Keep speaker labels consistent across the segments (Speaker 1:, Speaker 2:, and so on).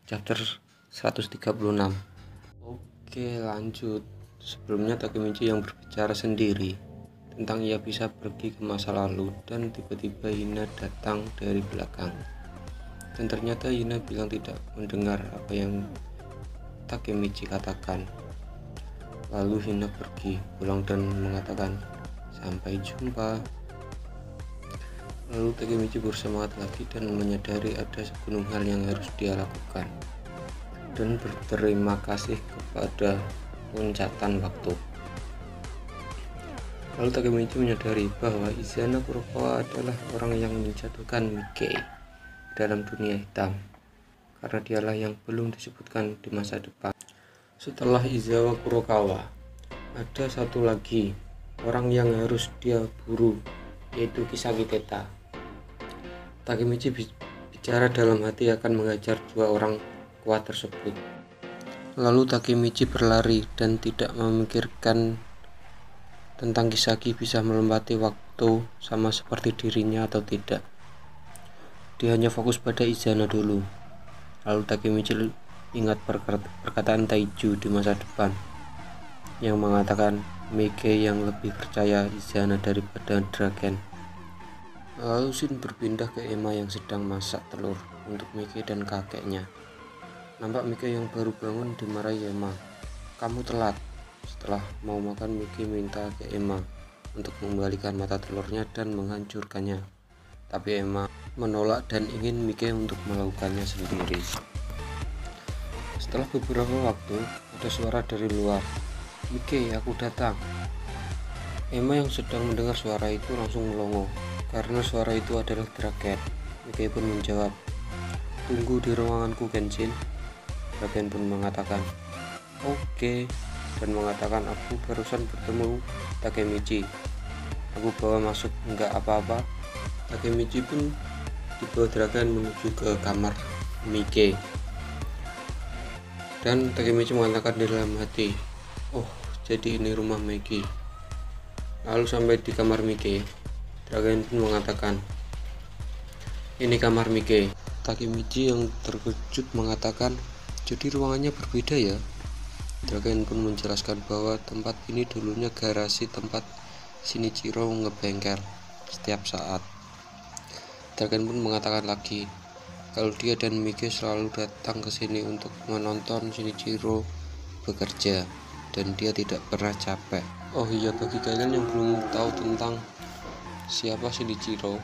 Speaker 1: chapter 136. Oke, lanjut. Sebelumnya Takemichi yang berbicara sendiri tentang ia bisa pergi ke masa lalu dan tiba-tiba Hina datang dari belakang. Dan ternyata Hina bilang tidak mendengar apa yang Takemichi katakan. Lalu Hina pergi pulang dan mengatakan sampai jumpa. Lalu Takemichi bersemangat lagi dan menyadari ada segunung hal yang harus dia lakukan dan berterima kasih kepada loncatan waktu. Lalu Takemichi menyadari bahwa Izana Kurokawa adalah orang yang menjatuhkan Miike dalam dunia hitam, karena dialah yang belum disebutkan di masa depan. Setelah Izawa Kurokawa, ada satu lagi orang yang harus dia buru, yaitu Kisagi Teta. Takemichi bicara dalam hati akan mengajar dua orang kuat tersebut. Lalu Takemichi berlari dan tidak memikirkan tentang Kisagi bisa melewati waktu sama seperti dirinya atau tidak. Dia hanya fokus pada Izana dulu. Lalu Takemichi ingat perkataan Taiju di masa depan yang mengatakan Miike yang lebih percaya Izana daripada Draken. Lalu Shin berpindah ke Emma yang sedang masak telur untuk Miike dan kakeknya. Nampak Miike yang baru bangun dimarahi Emma. Kamu telat. Setelah mau makan, Miike minta ke Emma untuk mengembalikan mata telurnya dan menghancurkannya. Tapi Emma menolak dan ingin Miike untuk melakukannya sendiri. Setelah beberapa waktu, ada suara dari luar. Miike, aku datang. Emma yang sedang mendengar suara itu langsung melongo, karena suara itu adalah Draken. Miike pun menjawab, tunggu di ruanganku, Genshin. Draken pun mengatakan, oke, dan mengatakan aku barusan bertemu Takemichi. Aku bawa masuk, enggak apa-apa. Takemichi pun dibawa Draken menuju ke kamar Miike. Dan Takemichi mengatakan di dalam hati, oh, jadi ini rumah Miike. Lalu sampai di kamar Miike, Draken pun mengatakan, ini kamar Miike. Takemichi yang terkejut mengatakan, jadi ruangannya berbeda ya. Draken pun menjelaskan bahwa tempat ini dulunya garasi tempat Shinichiro ngebengkel setiap saat. Draken pun mengatakan lagi, kalau dia dan Miike selalu datang ke sini untuk menonton Shinichiro bekerja dan dia tidak pernah capek. Oh iya, bagi kalian yang belum tahu tentang siapa Shinichiro,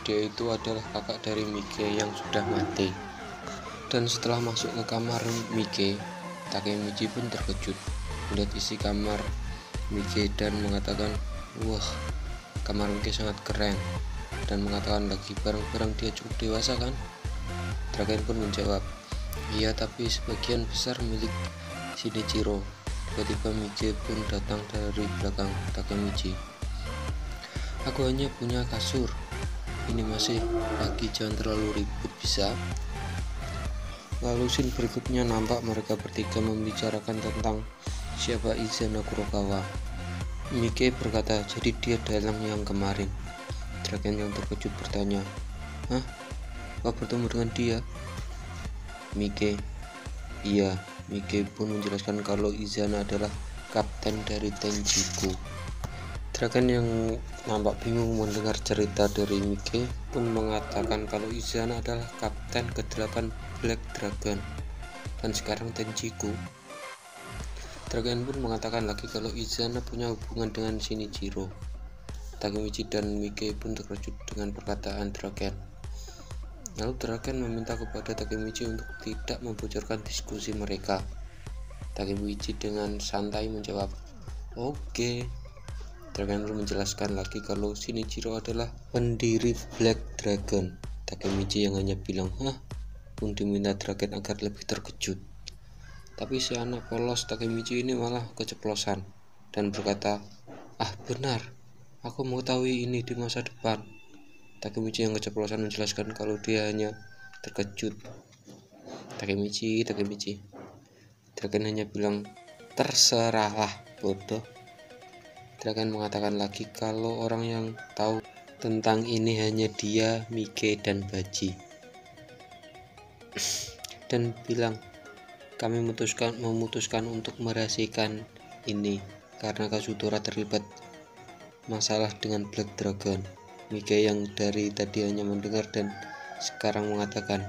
Speaker 1: dia itu adalah kakak dari Miike yang sudah mati. Dan setelah masuk ke kamar Miike, Takemichi pun terkejut melihat isi kamar Miike dan mengatakan, wah, kamar Miike sangat keren, dan mengatakan lagi barang-barang dia cukup dewasa kan? Draken pun menjawab, iya, tapi sebagian besar milik Shinichiro. Tiba-tiba Miike pun datang dari belakang Takemichi. Aku hanya punya kasur. Ini masih pagi, jangan terlalu ribut bisa? Lalu scene berikutnya nampak mereka bertiga membicarakan tentang siapa Izana Kurokawa. Miike berkata, jadi dia dalang yang kemarin. Draken yang terkejut bertanya, hah? Kau bertemu dengan dia? Miike, iya. Miike pun menjelaskan kalau Izana adalah kapten dari Tenjiku. Draken yang nampak bingung mendengar cerita dari Miike pun mengatakan kalau Izana adalah kapten ke-8 Black Dragon dan sekarang Tenjiku. Draken pun mengatakan lagi kalau Izana punya hubungan dengan Shinichiro. Takemichi dan Miike pun terkejut dengan perkataan Draken. Lalu Draken meminta kepada Takemichi untuk tidak membocorkan diskusi mereka. Takemichi dengan santai menjawab, oke. Draken pun menjelaskan lagi kalau Shinichiro adalah pendiri Black Dragon. Takemichi yang hanya bilang, hah? Pun diminta Draken agar lebih terkejut. Tapi si anak polos Takemichi ini malah keceplosan dan berkata, ah benar, aku mengetahui ini di masa depan. Takemichi yang keceplosan menjelaskan kalau dia hanya terkejut. Takemichi. Draken hanya bilang, terserahlah, bodoh. Draken mengatakan lagi kalau orang yang tahu tentang ini hanya dia, Miike, dan Baji. dan bilang, kami memutuskan untuk merahasiakan ini karena Kasutora terlibat masalah dengan Black Dragon. Mickey yang dari tadi hanya mendengar dan sekarang mengatakan,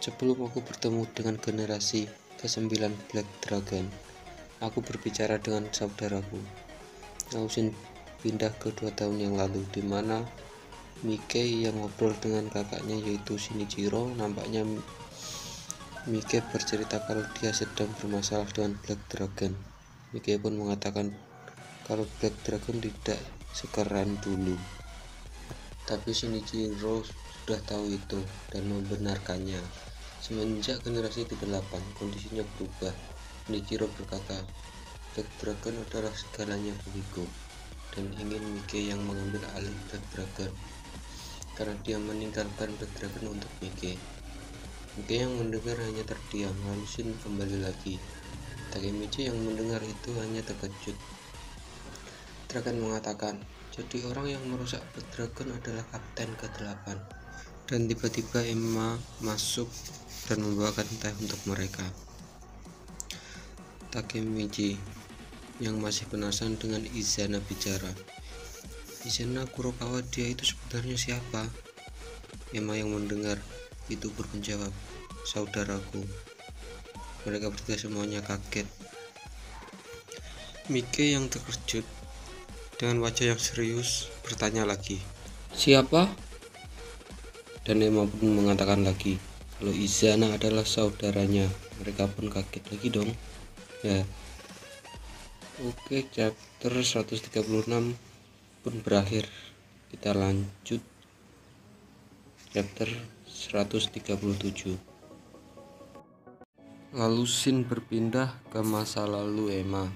Speaker 1: sebelum aku bertemu dengan generasi ke-9 Black Dragon, aku berbicara dengan saudaraku. Lausin pindah ke 2 tahun yang lalu, di mana Mickey yang ngobrol dengan kakaknya yaitu Shinichiro. Nampaknya Mickey bercerita kalau dia sedang bermasalah dengan Black Dragon. Mickey pun mengatakan kalau Black Dragon tidak sekeren dulu. Tapi Shinichiro sudah tahu itu dan membenarkannya. Semenjak generasi ke-8, kondisinya berubah. Shinichiro berkata, Black Dragon adalah segalanya bagiku, dan ingin Mickey yang mengambil alih Black Dragon karena dia meninggalkan Black Dragon untuk Mickey. Mickey yang mendengar hanya terdiam, lalu Shin kembali lagi. Takemichi yang mendengar itu hanya terkejut. Dragon mengatakan, jadi orang yang merusak Black Dragon adalah Kapten ke-8. Dan tiba-tiba Emma masuk dan membawakan teh untuk mereka. Takemichi yang masih penasaran dengan Izana bicara. Izana Kurokawa, dia itu sebenarnya siapa? Emma yang mendengar itu pun menjawab, saudaraku. Mereka bertiga semuanya kaget. Mickey yang terkejut dengan wajah yang serius bertanya lagi, siapa? Dan Emma pun mengatakan lagi kalau Izana adalah saudaranya. Mereka pun kaget lagi dong ya. Oke, chapter 136 pun berakhir. Kita lanjut chapter 137. Lalu Shin berpindah ke masa lalu Emma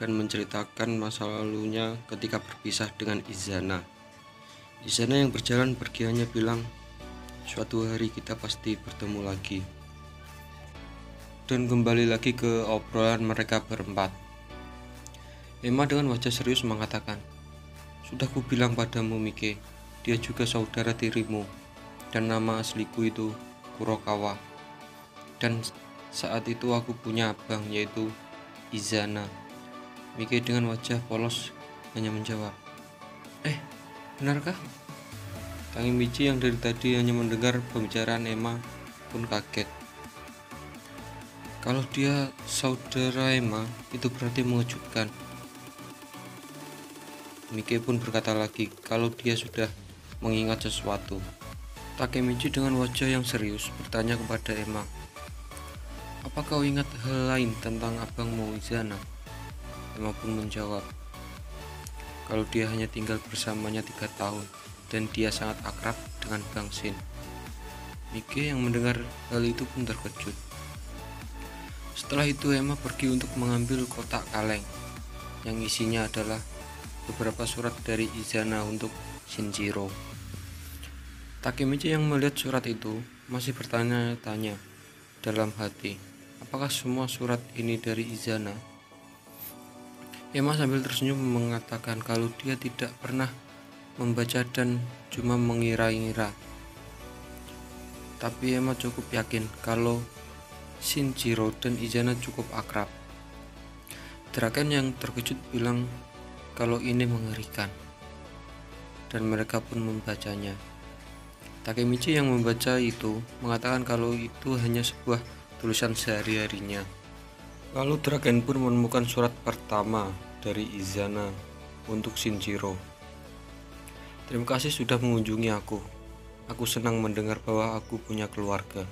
Speaker 1: dan menceritakan masa lalunya ketika berpisah dengan Izana. Izana yang berjalan pergi hanya bilang, suatu hari kita pasti bertemu lagi. Dan kembali lagi ke obrolan mereka berempat. Emma dengan wajah serius mengatakan, sudah ku bilang padamu Mickey, dia juga saudara tirimu, dan nama asliku itu Kurokawa. Dan saat itu aku punya abang yaitu Izana. Mickey dengan wajah polos hanya menjawab, benarkah? Takemichi yang dari tadi hanya mendengar pembicaraan Emma pun kaget. Kalau dia saudara Emma, itu berarti mengejutkan. Mickey pun berkata lagi kalau dia sudah mengingat sesuatu. Takemichi dengan wajah yang serius bertanya kepada Emma, apa kau ingat hal lain tentang abangmu Izana? Emma pun menjawab, kalau dia hanya tinggal bersamanya 3 tahun dan dia sangat akrab dengan Bang Shin. Mickey yang mendengar hal itu pun terkejut. Setelah itu Emma pergi untuk mengambil kotak kaleng yang isinya adalah beberapa surat dari Izana untuk Shinjiro. Takemichi yang melihat surat itu masih bertanya-tanya dalam hati, apakah semua surat ini dari Izana? Emma sambil tersenyum mengatakan kalau dia tidak pernah membaca dan cuma mengira-ngira. Tapi Emma cukup yakin kalau Shinjiro dan Izana cukup akrab. Draken yang terkejut bilang kalau ini mengerikan, dan mereka pun membacanya. Takemichi yang membaca itu mengatakan kalau itu hanya sebuah tulisan sehari-harinya. Lalu Draken pun menemukan surat pertama dari Izana untuk Shinjiro. Terima kasih sudah mengunjungi aku. Aku senang mendengar bahwa aku punya keluarga.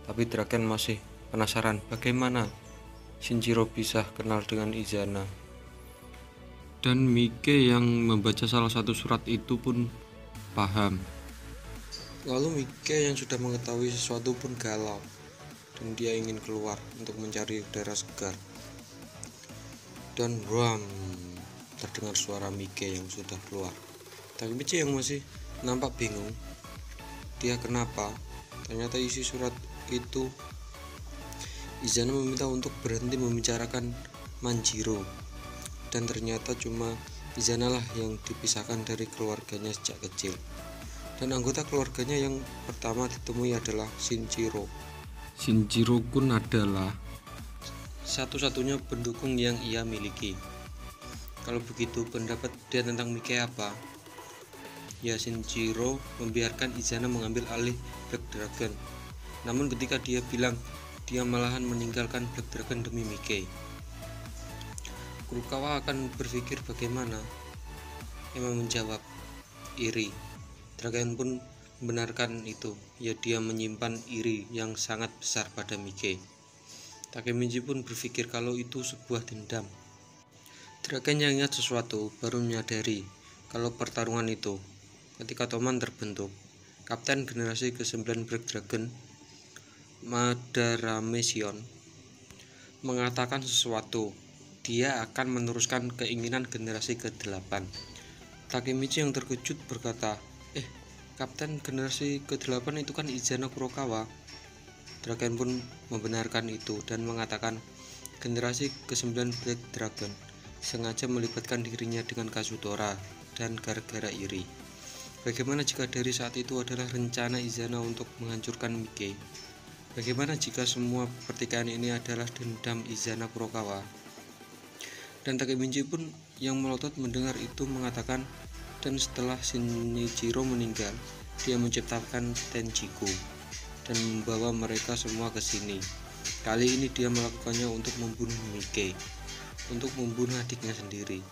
Speaker 1: Tapi Draken masih penasaran bagaimana Shinjiro bisa kenal dengan Izana. Dan Mickey yang membaca salah satu surat itu pun paham. Lalu Mickey yang sudah mengetahui sesuatu pun galau, dan dia ingin keluar untuk mencari udara segar. Dan ram, terdengar suara Mickey yang sudah keluar. Takemichi yang masih nampak bingung, dia kenapa? Ternyata isi surat itu Izana meminta untuk berhenti membicarakan Manjiro, dan ternyata cuma Izana lah yang dipisahkan dari keluarganya sejak kecil. Dan anggota keluarganya yang pertama ditemui adalah Shinjiro. Shinjiro Kun adalah satu-satunya pendukung yang ia miliki. Kalau begitu, pendapat dia tentang Mickey apa? Ya, Shinjiro membiarkan Izana mengambil alih Black Dragon. Namun ketika dia bilang dia malahan meninggalkan Black Dragon demi Mickey, Kurokawa akan berpikir bagaimana? Emma menjawab, iri. Dragon pun membenarkan itu. Ya, dia menyimpan iri yang sangat besar pada Mickey. Takemichi pun berpikir kalau itu sebuah dendam. Dragon yang ingat sesuatu baru menyadari kalau pertarungan itu, ketika Toman terbentuk, Kapten generasi ke-9 Black Dragon, Madarame Shion, mengatakan sesuatu. Dia akan meneruskan keinginan generasi ke-8. Takemichi yang terkejut berkata, Kapten generasi ke-8 itu kan Izana Kurokawa. Dragon pun membenarkan itu dan mengatakan generasi ke-9 Black Dragon sengaja melibatkan dirinya dengan Kazutora dan gara-gara iri. Bagaimana jika dari saat itu adalah rencana Izana untuk menghancurkan Mickey? Bagaimana jika semua pertikaian ini adalah dendam Izana Kurokawa? Dan Takemichi pun yang melotot mendengar itu mengatakan, dan setelah Shinichiro meninggal, dia menciptakan Tenjiku dan membawa mereka semua ke sini. Kali ini dia melakukannya untuk membunuh Mickey, untuk membunuh adiknya sendiri.